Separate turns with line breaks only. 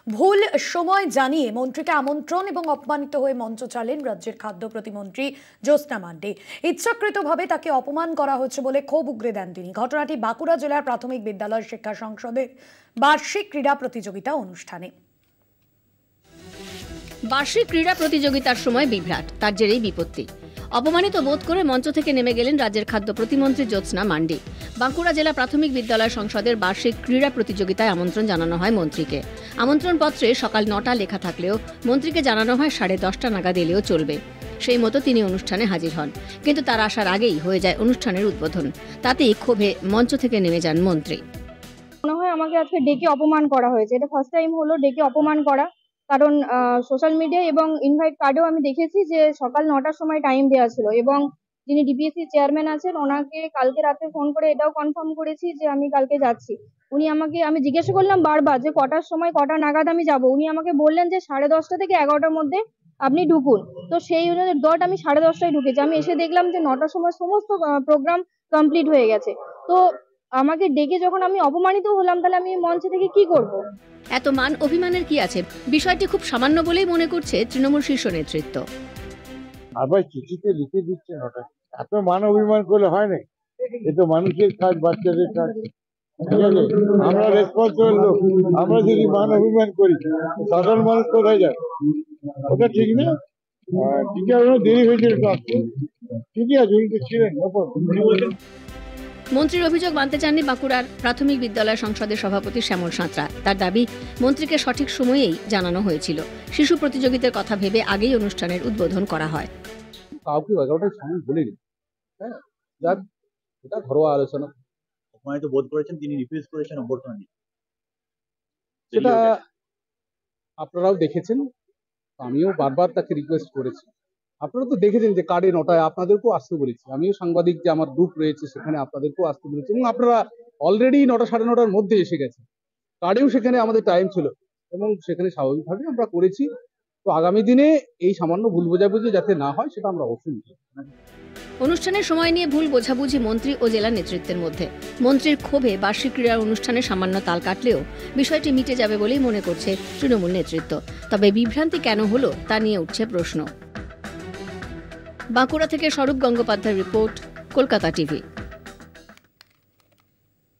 ভুল সময় জানিয়ে মন্ত্রীকে আমন্ত্রণ এবং অপমানিত হয়ে মঞ্চ চালেন রাজ্যের খাদ্য প্রতিমন্ত্রী জ্যোৎস্না মান্ডি। ইচ্ছাকৃতভাবে তাকে অপমান করা হচ্ছে বলে ক্ষোভ উগরে দেন তিনি। ঘটনাটি বাঁকুড়া জেলার প্রাথমিক বিদ্যালয় শিক্ষা সংসদের বার্ষিক ক্রীড়া প্রতিযোগিতা অনুষ্ঠানে।
বার্ষিক ক্রীড়া প্রতিযোগিতার সময় বিভ্রাট, তার জেরেই বিপত্তি। অপমানিত বোধ করে মঞ্চ থেকে নেমে গেলেন রাজ্যের খাদ্য প্রতিমন্ত্রী জ্যোৎস্না মান্ডি। বাঁকুড়া জেলা প্রাথমিক বিদ্যালয় সংসদের বার্ষিক ক্রীড়া প্রতিযোগিতায় আমন্ত্রণ জানানো হয় মন্ত্রীকে। আমন্ত্রণ পত্রে সকাল 9টা লেখা থাকলেও মন্ত্রীকে জানানো হয় 10:30 নাগাদ এলেও চলবে। সেই মতো তিনি অনুষ্ঠানে হাজির হন, কিন্তু তার আসার আগেই হয়ে যায় অনুষ্ঠানের উদ্বোধন। তাতেই ক্ষোভে মঞ্চ থেকে নেমে যান মন্ত্রী।
মনে হয় আমাকে আজকে ডেকে অপমান করা হয়েছে। এটা ফার্স্ট টাইম হলো ডেকে অপমান করা, কারণ সোশ্যাল মিডিয়ায় এবং ইনভাইট কার্ডেও আমি দেখেছি যে সকাল 9টার সময় টাইম দেওয়া ছিল, এবং যিনি ডিপিএসসি চেয়ারম্যান আছেন ওনাকে কালকে রাতে ফোন করে এটাও কনফার্ম করেছি যে আমি কালকে যাচ্ছি। আমি জিজ্ঞাসা করলাম বারবার যে কটার সময় কটা নাগাদ আমি যাব। উনি আমাকে বললেন যে 10:30 থেকে 11টার মধ্যে আপনি ঢুকুন। তো সেই অনুযায়ী আমি 10:30টায় ঢুকেছি। আমি এসে দেখলাম যে 9টার সময় সমস্ত প্রোগ্রাম কমপ্লিট হয়ে গেছে। তো আমাকে ডেকে যখন আমি অপমানিত হলাম, তাহলে আমি মঞ্চ থেকে কি করব?
এত মান অভিমানের কি আছে? বিষয়টি খুব সামান্য বলেই মনে করছে তৃণমূল শীর্ষ নেতৃত্ব।
আবার চিঠিতে লিখে দিচ্ছেন, ওটা এত মান অভিমান করলে হয় না। এ তো মানুষের কাজ, বাচ্চাদের কাজ। ঠিক আছে, আমরা রেসপন্সিবল লোক, আমরা যদি মান অভিমান করি সাধারণ মানুষ কোথায় যায়? ওটা ঠিক না। ঠিক আছে, দেরি হয়েছে একটু আসতে। ঠিকই আছে, উনি তো ছিলেন।
মন্ত্রীর অভিযোগ মানতে চাননি বাঁকুড়ার প্রাথমিক বিদ্যালয় সংসদের সভাপতি শ্যামল সাঁতরা। তার দাবি, মন্ত্রীকে সঠিক সময়েই জানানো হয়েছিল। শিশু প্রতিযোগিতার কথা ভেবে আগেই অনুষ্ঠানের উদ্বোধন করা হয়।
কাউকে 11টার সময় বলিনি। হ্যাঁ, যাক, এটা ঘরোয়া আলোচনা।
অপমানিত বোধ করেছেন, তিনি রিফিউজ করেছেন অভ্যর্থনা দিতে।
সেটা আপনারাও দেখেছেন, আমিও বারবার তাকে রিকোয়েস্ট করেছি। আপনারা তো দেখেছেন যে কার্ডে 9টায় আপনাদেরকেও আসতে বলেছি। আমিও সাংবাদিক যে আমার গ্রুপ রয়েছে সেখানে আপনাদেরকেও আসতে বলেছি, এবং আপনারা অলরেডি 9টা 9:30-র মধ্যে এসে গেছেন। কার্ডেও সেখানে আমাদের টাইম ছিল, এবং সেখানে স্বাভাবিকভাবে আমরা করেছি। তো আগামী দিনে এই সামান্য ভুল বোঝাবুঝি যাতে না হয় সেটা আমরা অবশ্যই নিই।
অনুষ্ঠানের সময় নিয়ে ভুল বোঝাবুঝি মন্ত্রী ও জেলা নেতৃত্বের মধ্যে। মন্ত্রীর ক্ষোভে বার্ষিক ক্রীড়ার অনুষ্ঠানে সামান্য তাল কাটলেও বিষয়টি মিটে যাবে বলেই মনে করছে তৃণমূল নেতৃত্ব। তবে বিভ্রান্তি কেন হলো তা নিয়ে উঠছে প্রশ্ন। বাঁকুড়া থেকে স্বরূপ গঙ্গোপাধ্যায়ের রিপোর্ট, কলকাতা টিভি।